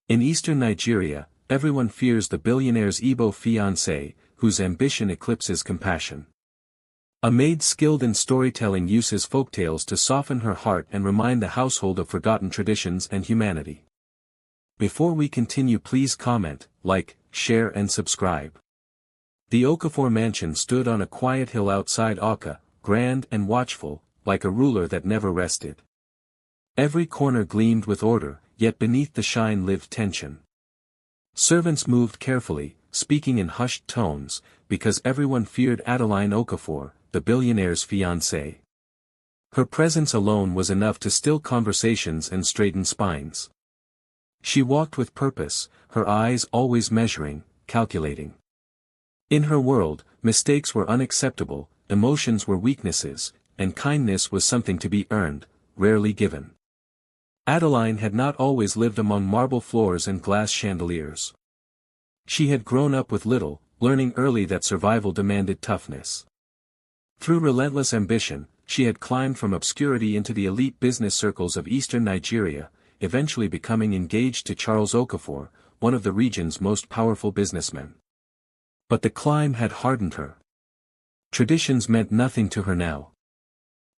In eastern Nigeria, everyone fears the billionaire's Igbo fiancé, whose ambition eclipses compassion. A maid skilled in storytelling uses folktales to soften her heart and remind the household of forgotten traditions and humanity. Before we continue, please comment, like, share and subscribe. The Okafor mansion stood on a quiet hill outside Awka, grand and watchful, like a ruler that never rested. Every corner gleamed with order, yet beneath the shine lived tension. Servants moved carefully, speaking in hushed tones, because everyone feared Adeline Okafor, the billionaire's fiancée. Her presence alone was enough to still conversations and straighten spines. She walked with purpose, her eyes always measuring, calculating. In her world, mistakes were unacceptable, emotions were weaknesses, and kindness was something to be earned, rarely given. Adeline had not always lived among marble floors and glass chandeliers. She had grown up with little, learning early that survival demanded toughness. Through relentless ambition, she had climbed from obscurity into the elite business circles of eastern Nigeria, eventually becoming engaged to Charles Okafor, one of the region's most powerful businessmen. But the climb had hardened her. Traditions meant nothing to her now.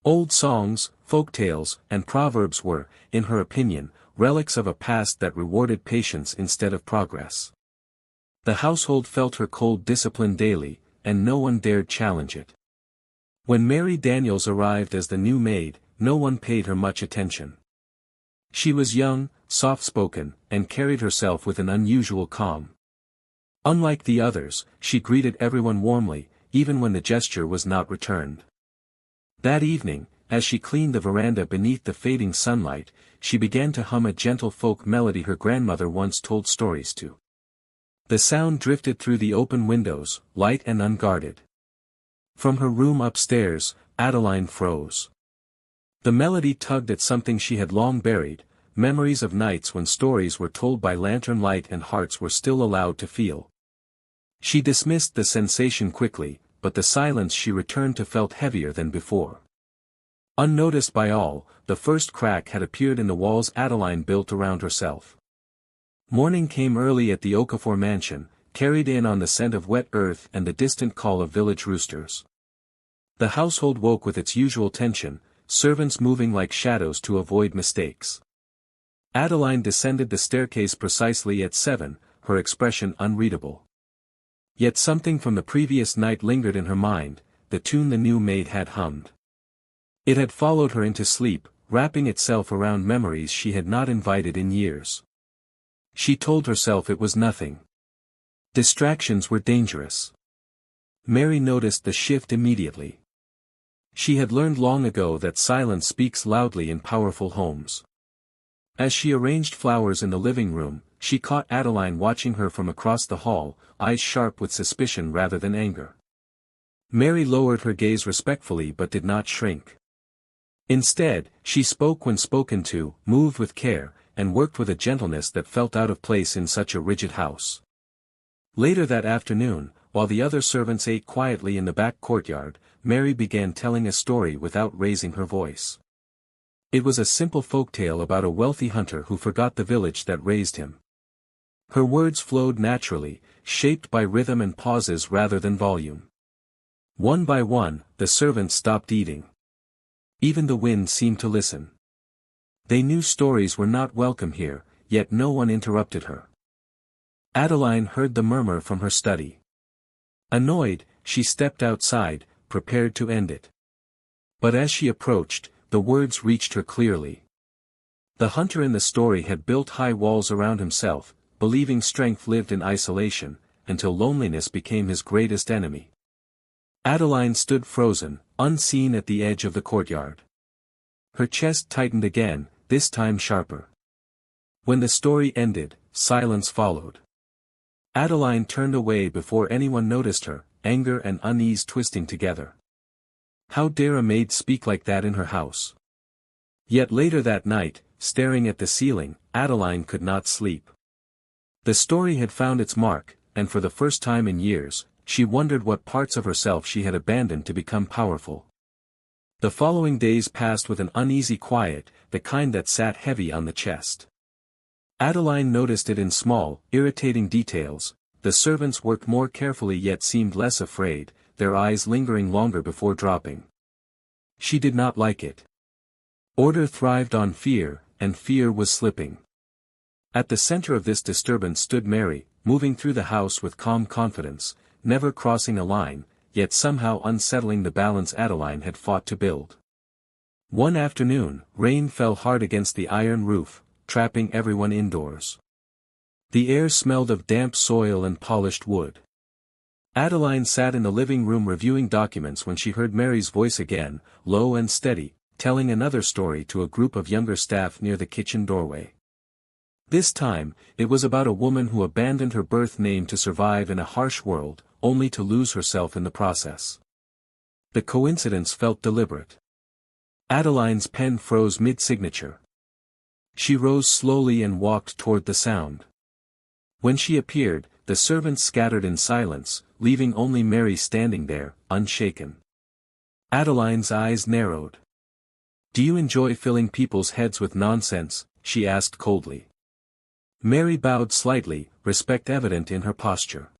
Old songs, folktales, and proverbs were, in her opinion, relics of a past that rewarded patience instead of progress. The household felt her cold discipline daily, and no one dared challenge it. When Mary Daniels arrived as the new maid, no one paid her much attention. She was young, soft-spoken, and carried herself with an unusual calm. Unlike the others, she greeted everyone warmly, even when the gesture was not returned. That evening, as she cleaned the veranda beneath the fading sunlight, she began to hum a gentle folk melody her grandmother once told stories to. The sound drifted through the open windows, light and unguarded. From her room upstairs, Adeline froze. The melody tugged at something she had long buried, memories of nights when stories were told by lantern light and hearts were still allowed to feel. She dismissed the sensation quickly, but the silence she returned to felt heavier than before. Unnoticed by all, the first crack had appeared in the walls Adeline built around herself. Morning came early at the Okafor mansion, carried in on the scent of wet earth and the distant call of village roosters. The household woke with its usual tension, servants moving like shadows to avoid mistakes. Adeline descended the staircase precisely at 7, her expression unreadable. Yet something from the previous night lingered in her mind, the tune the new maid had hummed. It had followed her into sleep, wrapping itself around memories she had not invited in years. She told herself it was nothing. Distractions were dangerous. Mary noticed the shift immediately. She had learned long ago that silence speaks loudly in powerful homes. As she arranged flowers in the living room, she caught Adeline watching her from across the hall, eyes sharp with suspicion rather than anger. Mary lowered her gaze respectfully but did not shrink. Instead, she spoke when spoken to, moved with care, and worked with a gentleness that felt out of place in such a rigid house. Later that afternoon, while the other servants ate quietly in the back courtyard, Mary began telling a story without raising her voice. It was a simple folktale about a wealthy hunter who forgot the village that raised him. Her words flowed naturally, shaped by rhythm and pauses rather than volume. One by one, the servants stopped eating. Even the wind seemed to listen. They knew stories were not welcome here, yet no one interrupted her. Adeline heard the murmur from her study. Annoyed, she stepped outside, prepared to end it. But as she approached, the words reached her clearly. The hunter in the story had built high walls around himself, believing strength lived in isolation, until loneliness became his greatest enemy. Adeline stood frozen, unseen at the edge of the courtyard. Her chest tightened again, this time sharper. When the story ended, silence followed. Adeline turned away before anyone noticed her, anger and unease twisting together. How dare a maid speak like that in her house? Yet later that night, staring at the ceiling, Adeline could not sleep. The story had found its mark, and for the first time in years, she wondered what parts of herself she had abandoned to become powerful. The following days passed with an uneasy quiet, the kind that sat heavy on the chest. Adeline noticed it in small, irritating details. The servants worked more carefully yet seemed less afraid, their eyes lingering longer before dropping. She did not like it. Order thrived on fear, and fear was slipping. At the center of this disturbance stood Mary, moving through the house with calm confidence, never crossing a line, yet somehow unsettling the balance Adeline had fought to build. One afternoon, rain fell hard against the iron roof, trapping everyone indoors. The air smelled of damp soil and polished wood. Adeline sat in the living room reviewing documents when she heard Mary's voice again, low and steady, telling another story to a group of younger staff near the kitchen doorway. This time, it was about a woman who abandoned her birth name to survive in a harsh world, only to lose herself in the process. The coincidence felt deliberate. Adeline's pen froze mid-signature. She rose slowly and walked toward the sound. When she appeared, the servants scattered in silence, leaving only Mary standing there, unshaken. Adeline's eyes narrowed. "Do you enjoy filling people's heads with nonsense?" she asked coldly. Mary bowed slightly, respect evident in her posture.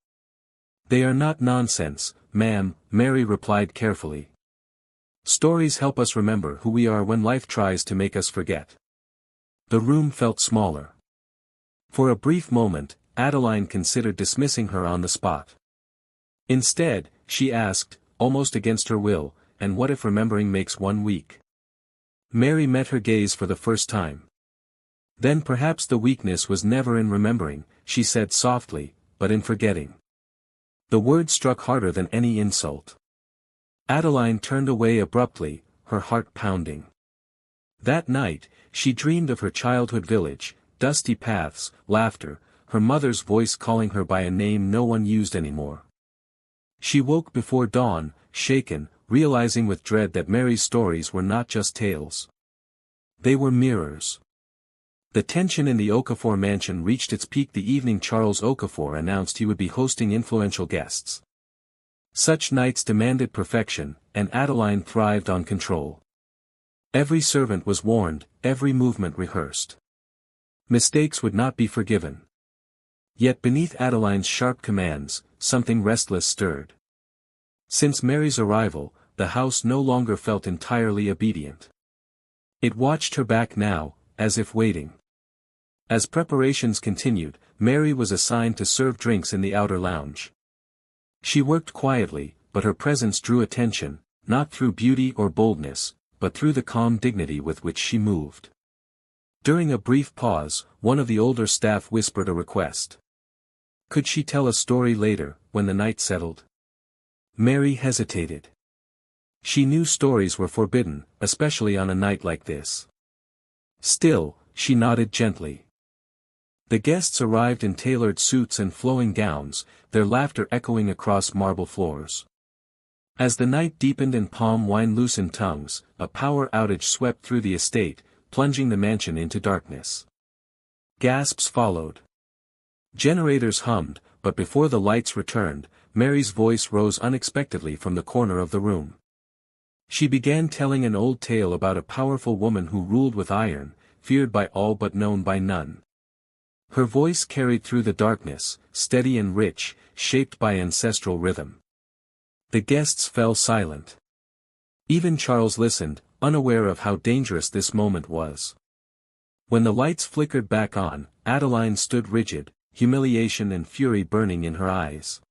"They are not nonsense, ma'am," Mary replied carefully. "Stories help us remember who we are when life tries to make us forget." The room felt smaller. For a brief moment, Adeline considered dismissing her on the spot. Instead, she asked, almost against her will, "And what if remembering makes one weak?" Mary met her gaze for the first time. "Then perhaps the weakness was never in remembering," she said softly, "but in forgetting." The word struck harder than any insult. Adeline turned away abruptly, her heart pounding. That night, she dreamed of her childhood village, dusty paths, laughter, her mother's voice calling her by a name no one used anymore. She woke before dawn, shaken, realizing with dread that Mary's stories were not just tales. They were mirrors. The tension in the Okafor mansion reached its peak the evening Charles Okafor announced he would be hosting influential guests. Such nights demanded perfection, and Adeline thrived on control. Every servant was warned, every movement rehearsed. Mistakes would not be forgiven. Yet beneath Adeline's sharp commands, something restless stirred. Since Mary's arrival, the house no longer felt entirely obedient. It watched her back now, as if waiting. As preparations continued, Mary was assigned to serve drinks in the outer lounge. She worked quietly, but her presence drew attention, not through beauty or boldness, but through the calm dignity with which she moved. During a brief pause, one of the older staff whispered a request. Could she tell a story later, when the night settled? Mary hesitated. She knew stories were forbidden, especially on a night like this. Still, she nodded gently. The guests arrived in tailored suits and flowing gowns, their laughter echoing across marble floors. As the night deepened and palm wine loosened tongues, a power outage swept through the estate, plunging the mansion into darkness. Gasps followed. Generators hummed, but before the lights returned, Mary's voice rose unexpectedly from the corner of the room. She began telling an old tale about a powerful woman who ruled with iron, feared by all but known by none. Her voice carried through the darkness, steady and rich, shaped by ancestral rhythm. The guests fell silent. Even Charles listened, unaware of how dangerous this moment was. When the lights flickered back on, Adeline stood rigid, humiliation and fury burning in her eyes.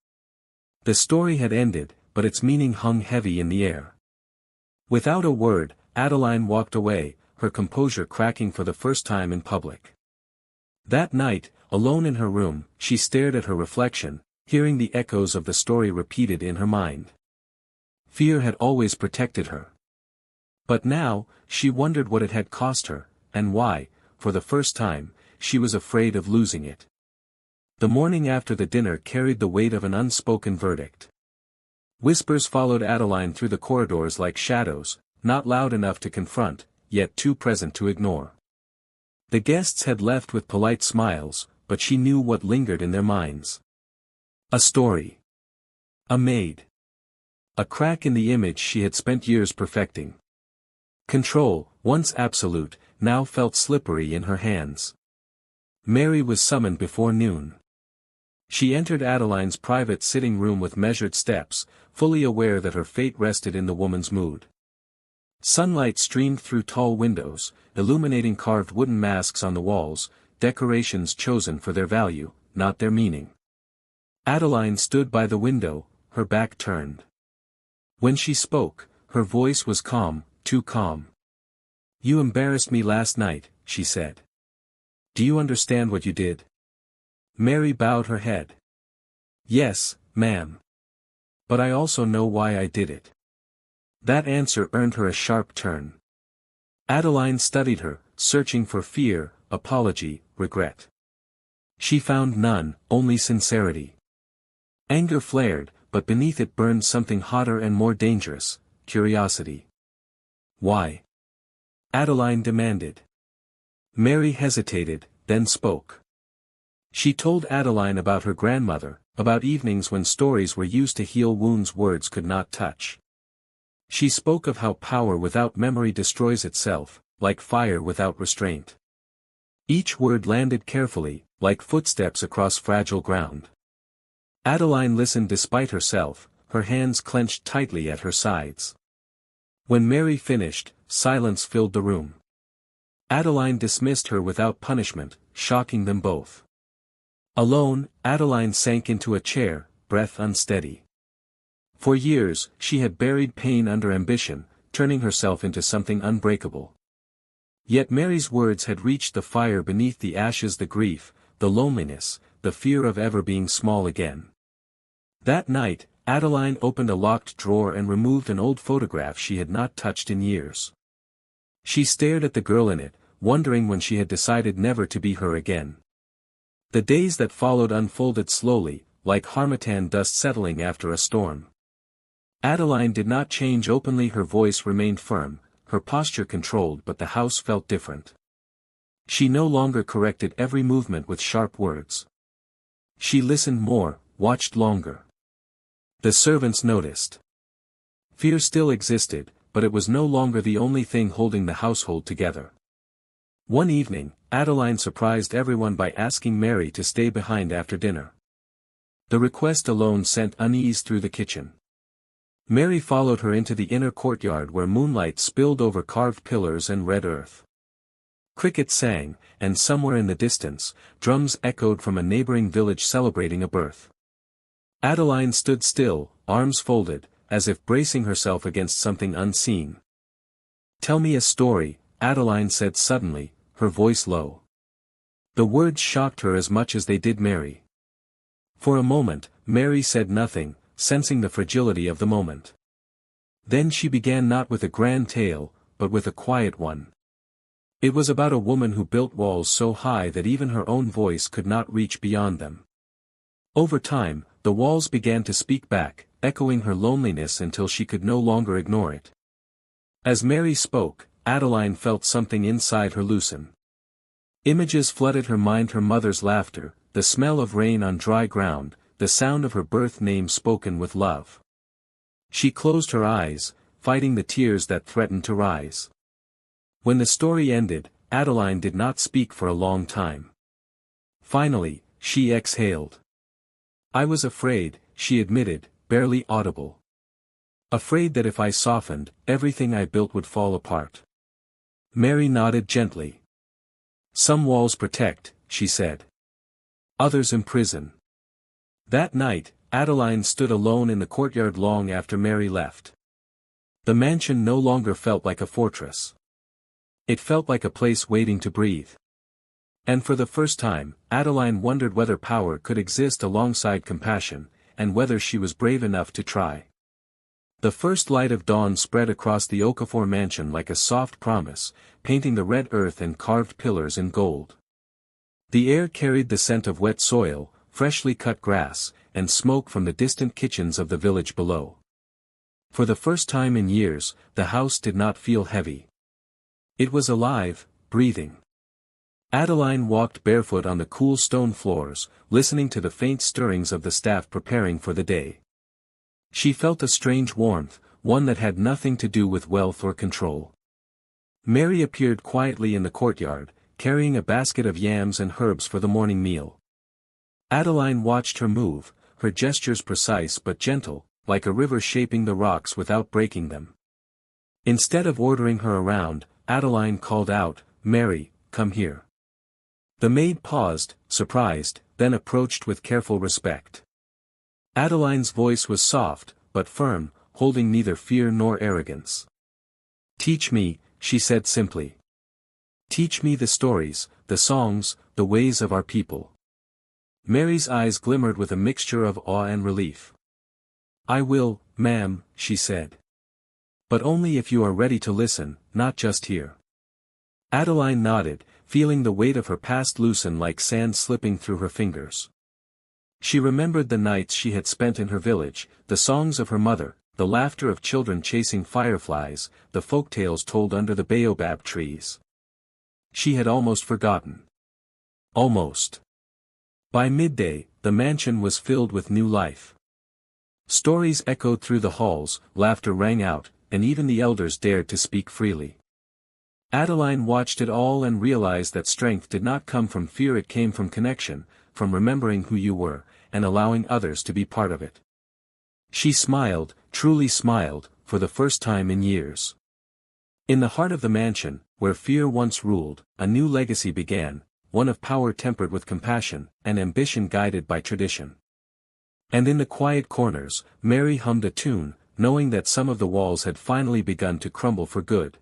The story had ended, but its meaning hung heavy in the air. Without a word, Adeline walked away, her composure cracking for the first time in public. That night, alone in her room, she stared at her reflection, hearing the echoes of the story repeated in her mind. Fear had always protected her. But now, she wondered what it had cost her, and why, for the first time, she was afraid of losing it. The morning after the dinner carried the weight of an unspoken verdict. Whispers followed Adeline through the corridors like shadows, not loud enough to confront, yet too present to ignore. The guests had left with polite smiles, but she knew what lingered in their minds. A story. A maid. A crack in the image she had spent years perfecting. Control, once absolute, now felt slippery in her hands. Mary was summoned before noon. She entered Adeline's private sitting room with measured steps, fully aware that her fate rested in the woman's mood. Sunlight streamed through tall windows, illuminating carved wooden masks on the walls, decorations chosen for their value, not their meaning. Adeline stood by the window, her back turned. When she spoke, her voice was calm, too calm. "You embarrassed me last night," she said. "Do you understand what you did?" Mary bowed her head. "Yes, ma'am. But I also know why I did it." That answer earned her a sharp turn. Adeline studied her, searching for fear, apology, regret. She found none, only sincerity. Anger flared, but beneath it burned something hotter and more dangerous: curiosity. "Why?" Adeline demanded. Mary hesitated, then spoke. She told Adeline about her grandmother, about evenings when stories were used to heal wounds words could not touch. She spoke of how power without memory destroys itself, like fire without restraint. Each word landed carefully, like footsteps across fragile ground. Adeline listened despite herself, her hands clenched tightly at her sides. When Mary finished, silence filled the room. Adeline dismissed her without punishment, shocking them both. Alone, Adeline sank into a chair, breath unsteady. For years, she had buried pain under ambition, turning herself into something unbreakable. Yet Mary's words had reached the fire beneath the ashes: the grief, the loneliness, the fear of ever being small again. That night, Adeline opened a locked drawer and removed an old photograph she had not touched in years. She stared at the girl in it, wondering when she had decided never to be her again. The days that followed unfolded slowly, like harmattan dust settling after a storm. Adeline did not change openly, her voice remained firm, her posture controlled, but the house felt different. She no longer corrected every movement with sharp words. She listened more, watched longer. The servants noticed. Fear still existed, but it was no longer the only thing holding the household together. One evening, Adeline surprised everyone by asking Mary to stay behind after dinner. The request alone sent unease through the kitchen. Mary followed her into the inner courtyard where moonlight spilled over carved pillars and red earth. Crickets sang, and somewhere in the distance, drums echoed from a neighboring village celebrating a birth. Adeline stood still, arms folded, as if bracing herself against something unseen. "Tell me a story," Adeline said suddenly, her voice low. The words shocked her as much as they did Mary. For a moment, Mary said nothing, sensing the fragility of the moment. Then she began, not with a grand tale, but with a quiet one. It was about a woman who built walls so high that even her own voice could not reach beyond them. Over time, the walls began to speak back, echoing her loneliness until she could no longer ignore it. As Mary spoke, Adeline felt something inside her loosen. Images flooded her mind: her mother's laughter, the smell of rain on dry ground, the sound of her birth name spoken with love. She closed her eyes, fighting the tears that threatened to rise. When the story ended, Adeline did not speak for a long time. Finally, she exhaled. "I was afraid," she admitted, barely audible. "Afraid that if I softened, everything I built would fall apart." Mary nodded gently. "Some walls protect," she said. "Others imprison." That night, Adeline stood alone in the courtyard long after Mary left. The mansion no longer felt like a fortress. It felt like a place waiting to breathe. And for the first time, Adeline wondered whether power could exist alongside compassion, and whether she was brave enough to try. The first light of dawn spread across the Okafor mansion like a soft promise, painting the red earth and carved pillars in gold. The air carried the scent of wet soil, freshly cut grass, and smoke from the distant kitchens of the village below. For the first time in years, the house did not feel heavy. It was alive, breathing. Adeline walked barefoot on the cool stone floors, listening to the faint stirrings of the staff preparing for the day. She felt a strange warmth, one that had nothing to do with wealth or control. Mary appeared quietly in the courtyard, carrying a basket of yams and herbs for the morning meal. Adeline watched her move, her gestures precise but gentle, like a river shaping the rocks without breaking them. Instead of ordering her around, Adeline called out, "Mary, come here." The maid paused, surprised, then approached with careful respect. Adeline's voice was soft, but firm, holding neither fear nor arrogance. "Teach me," she said simply. "Teach me the stories, the songs, the ways of our people." Mary's eyes glimmered with a mixture of awe and relief. "I will, ma'am," she said. "But only if you are ready to listen, not just hear." Adeline nodded, feeling the weight of her past loosen like sand slipping through her fingers. She remembered the nights she had spent in her village, the songs of her mother, the laughter of children chasing fireflies, the folk tales told under the baobab trees. She had almost forgotten. Almost. By midday, the mansion was filled with new life. Stories echoed through the halls, laughter rang out, and even the elders dared to speak freely. Adeline watched it all and realized that strength did not come from fear, it came from connection, from remembering who you were, and allowing others to be part of it. She smiled, truly smiled, for the first time in years. In the heart of the mansion, where fear once ruled, a new legacy began, one of power tempered with compassion, and ambition guided by tradition. And in the quiet corners, Mary hummed a tune, knowing that some of the walls had finally begun to crumble for good.